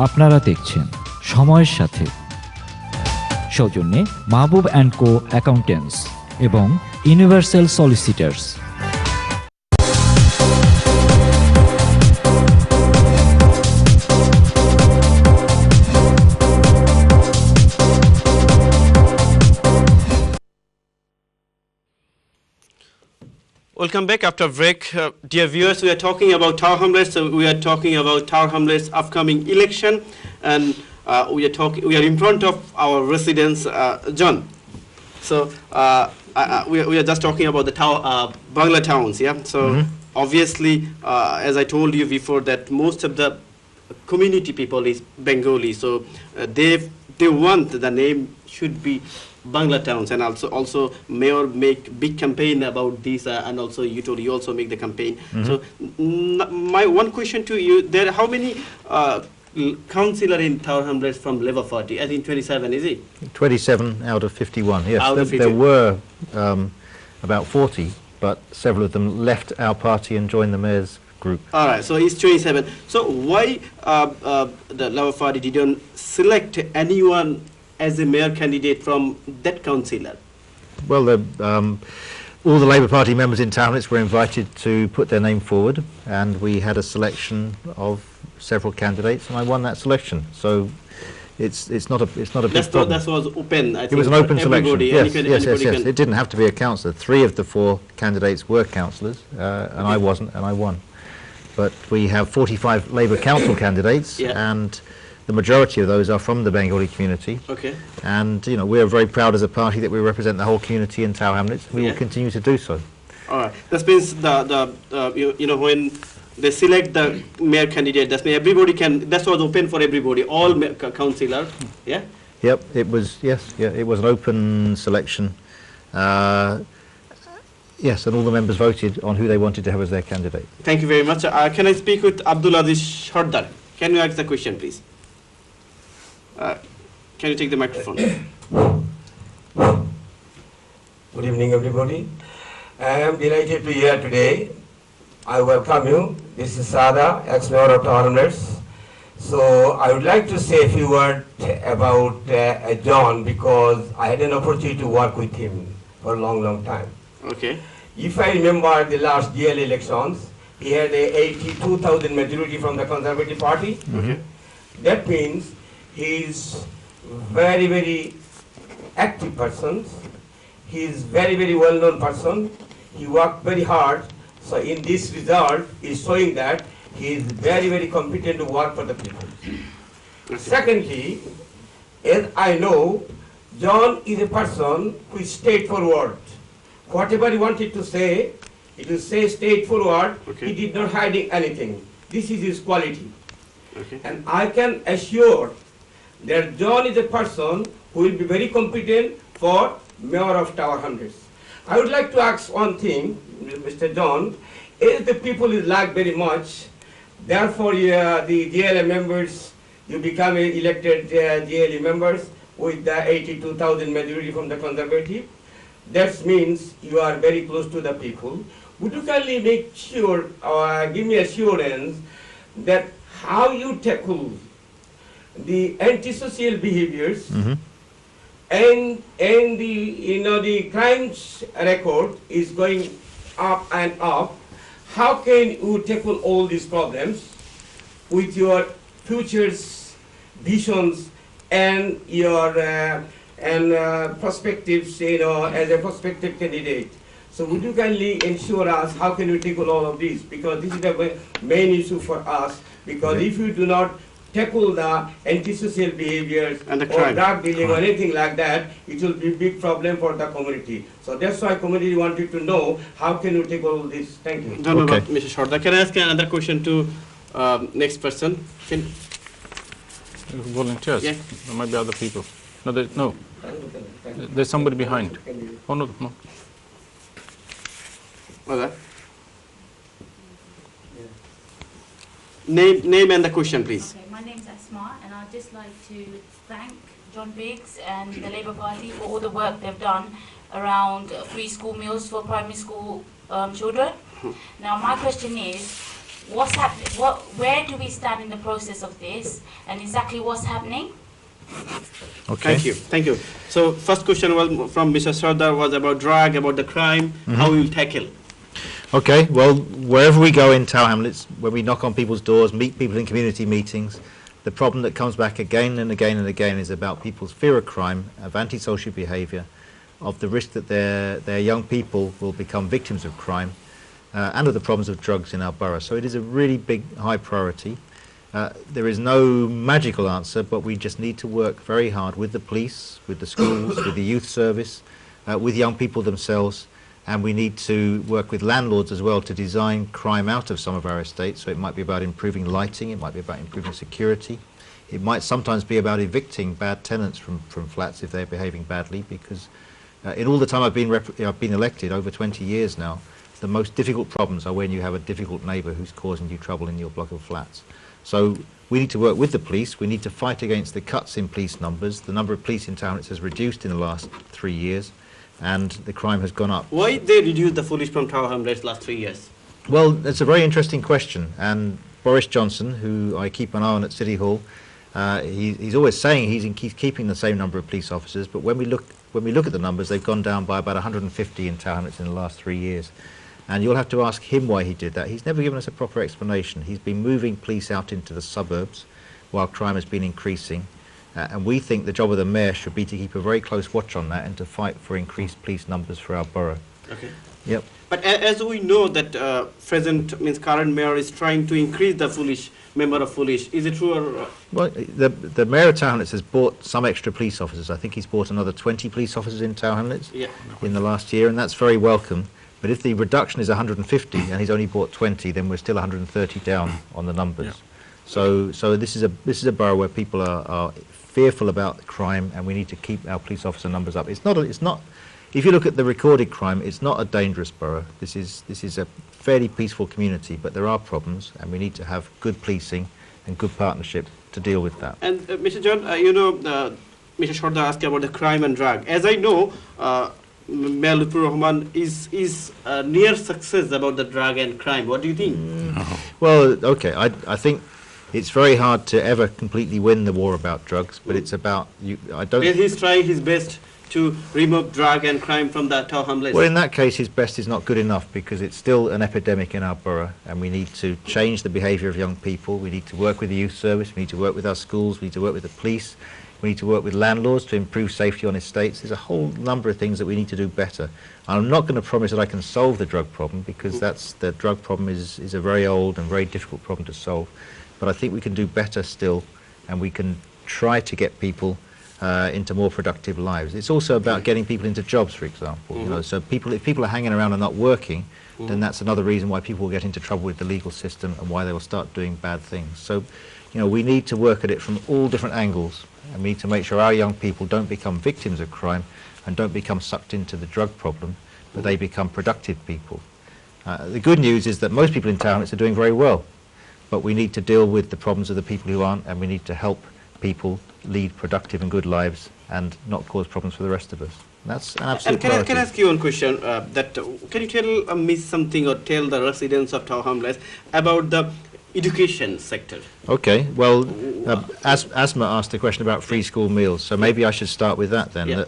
আপনারা দেখছেন সময়ের সাথে, সৌজন্যে মাহবুব অ্যান্ড কো অ্যাকাউন্টেন্টস এবং universal solicitors. Welcome back after break. Dear viewers, we are talking about Tower Hamlets. We are talking about Tower Hamlets' upcoming election, and we are in front of our residents, John. So we are just talking about the Bangla towns, yeah. So obviously, as I told you before, that most of the community people is Bengali. So they want the name should be Bangla towns, and also mayor make big campaign about this, and also you also make the campaign. So my one question to you: there, how many councillor in Tower Hamlets from Labour Party? I think 27, is it? 27 out of 51. Yes, there were about 40, but several of them left our party and joined the mayor's group. All right, so it's 27. So why the Labour Party didn't select anyone as a mayor candidate from that councillor? Well, all the Labour Party members in Tower Hamlets were invited to put their name forward, and we had a selection of several candidates, and I won that selection. So it's not a big problem. That was open. I think it was an open selection. Yes. It didn't have to be a councillor. 3 of the 4 candidates were councillors, and I wasn't, and I won. But we have 45 Labour council candidates, and the majority of those are from the Bengali community. Okay. And we are very proud as a party that we represent the whole community in Tower Hamlets. We will continue to do so. All right. That means when they select the mayor candidate, that means everybody can. That was open for everybody, all councillor. Yeah. Yep. It was it was an open selection. Yes, and all the members voted on who they wanted to have as their candidate. Thank you very much. Can I speak with Abdul Aziz Sardar? Can you ask the question, please? Can you take the microphone? Good evening, everybody. I am delighted to be here today. I welcome you. This is Sada, ex-mayor of Tower Hamlets. So I would like to say a few words about John, because I had an opportunity to work with him for a long time. Okay. If I remember the last GL elections, he had a 82,000 majority from the Conservative Party. Okay. That means he is very active person. He is very well-known person. He worked very hard. So in this result is showing that he is very competent to work for the people. Secondly, as I know, John is a person who is straightforward. Whatever he wanted to say, he will say straightforward. Okay. He did not hiding anything. This is his quality. Okay. And I can assure that John is a person who will be very competent for mayor of Tower Hamlets. I would like to ask one thing, Mr. John, is the people is like very much, therefore the GLA members, you become elected GLA members with the 82,000 majority from the Conservative. That means you are very close to the people. Would you kindly make sure, give me assurance that how you tackle the antisocial behaviors and the crimes record is going up and up. How can you tackle all these problems with your futures, visions, and your perspectives, as a prospective candidate? So would you kindly ensure us how can you tackle all of this? Because this is the main issue for us. Because if you do not tackle the antisocial behaviors and the or crime, drug dealing or anything like that, it will be a big problem for the community. So that's why community wanted to know how can you tackle all this. Thank you. Okay. Mr. Sardar, can I ask another question to next person? Volunteers. Yeah. There might be other people. No. There's somebody behind. Oh no. What's that? Name and the question, please. Okay, my name's Asma, and I'd just like to thank John Biggs and the Labour Party for all the work they've done around free school meals for primary school children. Now, my question is, what's happening? Where do we stand in the process of this, and exactly what's happening? Okay. Thank you. So first question was from Mr. Sardar was about drug, about the crime, how we will tackle. Okay, well, wherever we go in Tower Hamlets, when we knock on people's doors, meet people in community meetings, the problem that comes back again and again and again is about people's fear of crime, of antisocial behaviour, of the risk that their young people will become victims of crime, and of the problems of drugs in our borough. So it is a really big, high priority. There is no magical answer, but we just need to work very hard with the police, with the schools, with the youth service, with young people themselves, and we need to work with landlords as well to design crime out of some of our estates. So it might be about improving lighting, it might be about improving security, it might sometimes be about evicting bad tenants from flats if they're behaving badly, because in all the time I've been elected, over 20 years now, the most difficult problems are when you have a difficult neighbour who's causing you trouble in your block of flats. So we need to work with the police, we need to fight against the cuts in police numbers. The number of police in town has reduced in the last 3 years, and the crime has gone up. Why they reduced the police from Tower Hamlets last 3 years? Well, that's a very interesting question, and Boris Johnson, who I keep an eye on at City Hall, he's always saying he's keeping the same number of police officers, but when we look at the numbers, they've gone down by about 150 in Tower Hamlets in the last 3 years. And you'll have to ask him why he did that. He's never given us a proper explanation. He's been moving police out into the suburbs while crime has been increasing. And we think the job of the mayor should be to keep a very close watch on that and to fight for increased police numbers for our borough. Okay. Yep. But as we know that current mayor is trying to increase the member of police. Is it true or? Well, the mayor of Tower Hamlets has bought some extra police officers. I think he's bought another 20 police officers in Tower Hamlets in the last year, and that's very welcome. But if the reduction is 150 and he's only bought 20, then we're still 130 down on the numbers. Yeah. So this is a borough where people are fearful about crime, and we need to keep our police officer numbers up. It's not. If you look at the recorded crime, it's not a dangerous borough. This is a fairly peaceful community, but there are problems, and we need to have good policing and good partnership to deal with that. And Mr. John, Mr. Sardar asked about the crime and drug. As I know, Mayor Lutfur Rahman is near success about the drug and crime. What do you think? Well, okay, I think it's very hard to ever completely win the war about drugs, but it's about He's trying his best to remove drug and crime from the Tower Hamlets. Well, in that case, his best is not good enough, because it's still an epidemic in our borough, and we need to change the behaviour of young people. We need to work with the youth service. We need to work with our schools. We need to work with the police. We need to work with landlords to improve safety on estates. There's a whole number of things that we need to do better. I'm not going to promise that I can solve the drug problem, because the drug problem is a very old and very difficult problem to solve. But I think we can do better still, and we can try to get people into more productive lives. It's also about getting people into jobs, for example. You know, so if people are hanging around and not working, then that's another reason why people will get into trouble with the legal system and why they will start doing bad things. So, we need to work at it from all different angles, and we need to make sure our young people don't become victims of crime and don't become sucked into the drug problem, but they become productive people. The good news is that most people in town are doing very well, but we need to deal with the problems of the people who aren't, and we need to help people lead productive and good lives and not cause problems for the rest of us. That's an absolute priority. Can I ask you one question? Can you tell me something, or tell the residents of Tower Hamlets about the education sector? Okay, well, Asma asked a question about free school meals, so maybe I should start with that then. Yeah.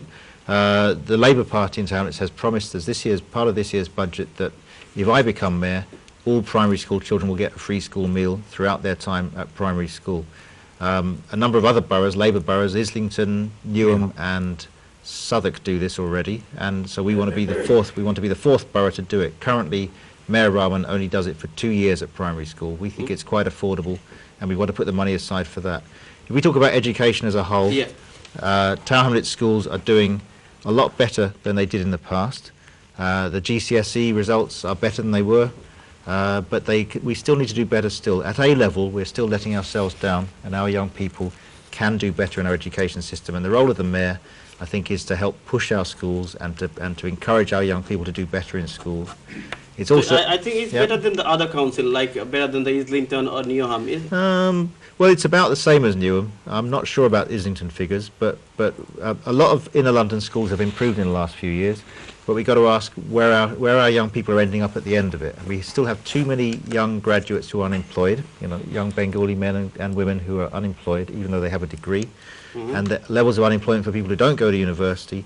That, the Labour Party in Tower Hamlets has promised us part of this year's budget, that if I become mayor, all primary school children will get a free school meal throughout their time at primary school. A number of other boroughs, Labour boroughs, Islington, Newham and Southwark do this already, and so we want to be the fourth. We want to be the fourth borough to do it. Currently, Mayor Rahman only does it for 2 years at primary school. We think it's quite affordable, and we want to put the money aside for that. If we talk about education as a whole, Tower Hamlets schools are doing a lot better than they did in the past. The GCSE results are better than they were, but we still need to do better still. At A level, we're still letting ourselves down, and our young people can do better in our education system. And the role of the mayor, I think, is to help push our schools and to encourage our young people to do better in school. It's also, I think it's better than the other council, like better than the Islington or Newham. Well, it's about the same as Newham. I'm not sure about Islington figures, but a lot of inner London schools have improved in the last few years. but we've got to ask where our young people are ending up at the end of it. We still have too many young graduates who are unemployed, young Bengali men and women who are unemployed, even though they have a degree. And the levels of unemployment for people who don't go to university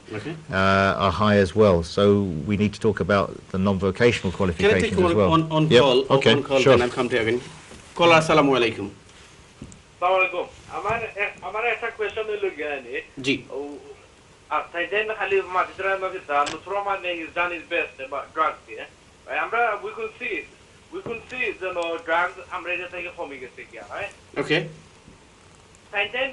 are high as well. So we need to talk about the non-vocational qualifications as well. Can I take one on call? Okay, on call, sure. Then I'll come to you again. Caller, assalamu alaikum. Assalamualaikum. हमारा ऐसा question में लोग गए नहीं जी then खाली मात्रा में कितना Lutroma is done his best about drugs here. We could see the drugs हमरा जैसे कि होमी के से क्या है. Okay. Then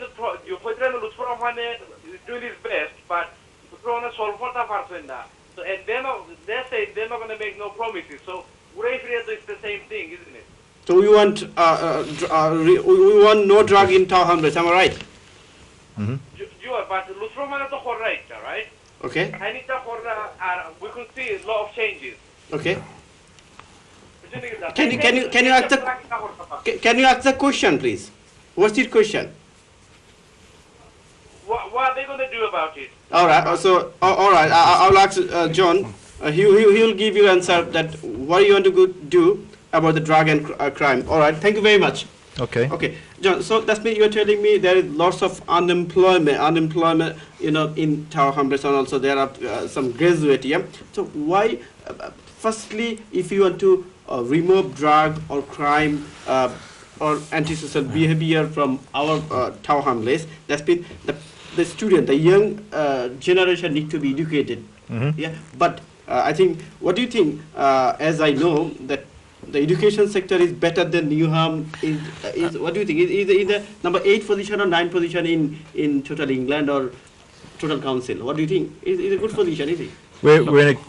you put them Lutroma is doing his best, but Lutroma solve for the person now. So and they say they're not going to make no promises. So it's the same thing, isn't it? So we want no drug in Tower Hamlets, am I right? You are, but Lutroma is the right, right? Okay. I need to we could see a lot of changes. Okay. Can you ask the question, please? What's your question? What are they going to do about it? All right. So all right. I'll ask John. He'll give you answer that what you want to do about the drug and crime. All right. Thank you very much. Okay. Okay, John. So that's mean you're telling me there is lots of unemployment, in Tower Hamlets, and also there are some graduate. Yeah. So why? Firstly, if you want to remove drug or crime or antisocial behavior from our Tower Hamlets, that's mean the student, the young generation need to be educated. Yeah. But I think, what do you think? As I know that the education sector is better than Newham. Is what do you think? Is the number 8 position or 9 position in total England or total council? What do you think? Is a good position? Is it? We're in a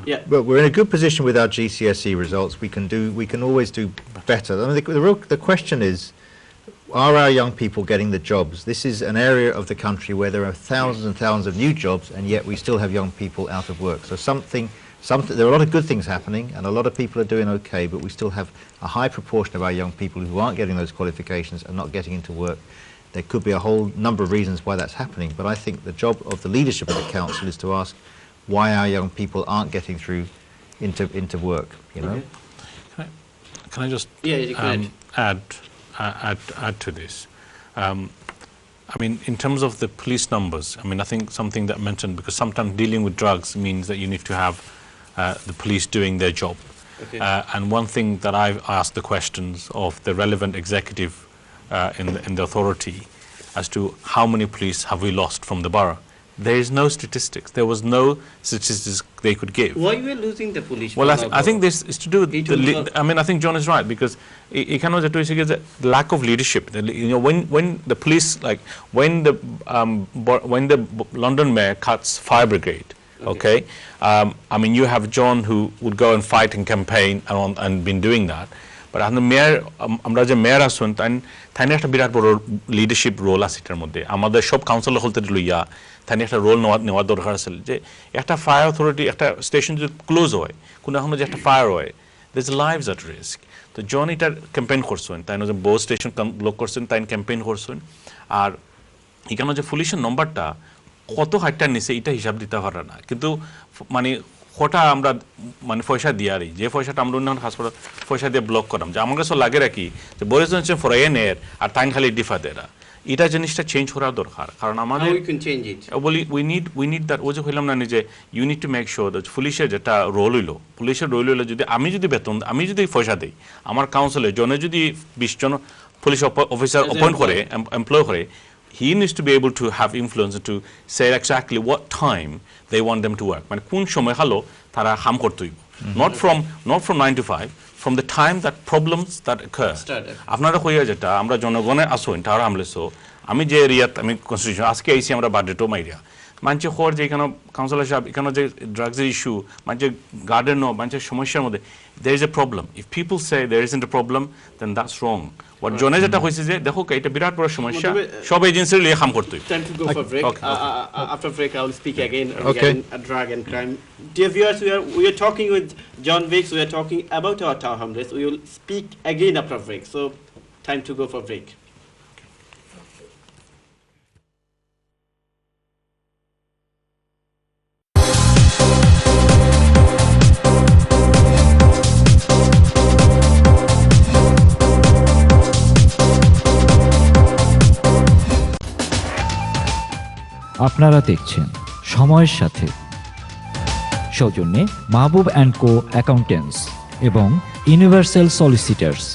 Yeah. Well, we're in a good position with our GCSE results. We can always do better. I mean, the question is, are our young people getting the jobs? This is an area of the country where there are thousands and thousands of new jobs, and yet we still have young people out of work. So there are a lot of good things happening, and a lot of people are doing okay, but we still have a high proportion of our young people who aren't getting those qualifications and not getting into work. There could be a whole number of reasons why that's happening, but I think the job of the leadership of the council is to ask why our young people aren't getting through into work. Can I just add to this? I mean, in terms of the police numbers, I mean, I think something that mentioned, because sometimes dealing with drugs means that you need to have the police doing their job. Okay. And one thing that I've asked the questions of the relevant executive in the authority as to how many police have we lost from the borough. There is no statistics. There was no statistics they could give. Why you are losing the police? Well, I think this is to do with I think John is right, because it cannot be the lack of leadership. When the police, like when the London mayor cuts fire brigade, okay, I mean, you have John who would go and fight and campaign and been doing that. But the mayor, আমরা যে mayor আসুন তাই একটা বিরাট বড় leadership role আছে এটার মধ্যে। আমাদের সব কাউন্সিলর হলতে লইয়া তাই একটা রোল নেওয়ার দরকার আছে, যে একটা ফায়ার অথরিটি একটা স্টেশন যদি ক্লোজ হয়, কোনো এখন যে একটা ফায়ার হয়, there's lives at risk. তো জন এটার ক্যাম্পেইন করছেন, তাই যে বহু স্টেশন ব্লক করছেন, তাই ক্যাম্পেইন করছেন। আর এখানে যে পুলিশের নম্বরটা কত হাইটটার নিচে এটা হিসাব দিতে পারে না, কিন্তু মানে কটা আমরা মানে পয়সা দিয়ারি, যে পয়সাটা আমরা অন্য হাসপাতাল পয়সা দিয়ে ব্লক করলাম, যে আমার কাছে লাগে রাখি যে বরিস জনসন ফরাইনের আর তাইন খালি ডিফা দেরা, এটা জিনিসটা চেঞ্জ করার দরকার। কারণ আমাদের বলি উই নিড দ্যাট, ও যে হইলাম না যে you need to make sure that পুলিশের যেটা রোল হইলো, পুলিশের রোল হইলো যদি আমি যদি বেতন আমি যদি পয়সা দিই, আমার কাউন্সিলে জনে যদি 20 জন পুলিশ অফিসার অ্যাপয়েন্ট করে এমপ্লয় করে, he needs to be able to have influence to say exactly what time they want them to work. মানে কোন সময় হলো তারা কাম করতে হইব, not from 9 to 5, from the time that problems that occur. আপনারা কইয়া যেটা আমরা জনগণে আসুন টাওয়ার হামলেসো, আমি যে এরিয়াত আমি কনস্টিটিউশন আজকে আইসি আমরা বাডেটো মাইরিয়া মানুষের খবর যে এখানে কাউন্সিলর সাহেব এখানে যে ড্রাগসের ইস্যু, মানুষের গার্ডেনও মানুষের সমস্যার মধ্যে there is a problem. If people say there isn't a problem, then that's wrong. What জনে যেটা হয়েছে যে দেখো এটা বিরাট বড় সমস্যা, সব এজেন্সির লিয়ে কাম করতে হবে। Time to go for break. After break I will speak again regarding drug and crime. Dear viewers, we are talking with John Wicks. We are talking about our Tower Hamlets. We will speak again after break. So time to go for break. আপনারা দেখছেন সময়ের সাথে, সৌজন্যে মাহবুব and co accountants এবং universal solicitors.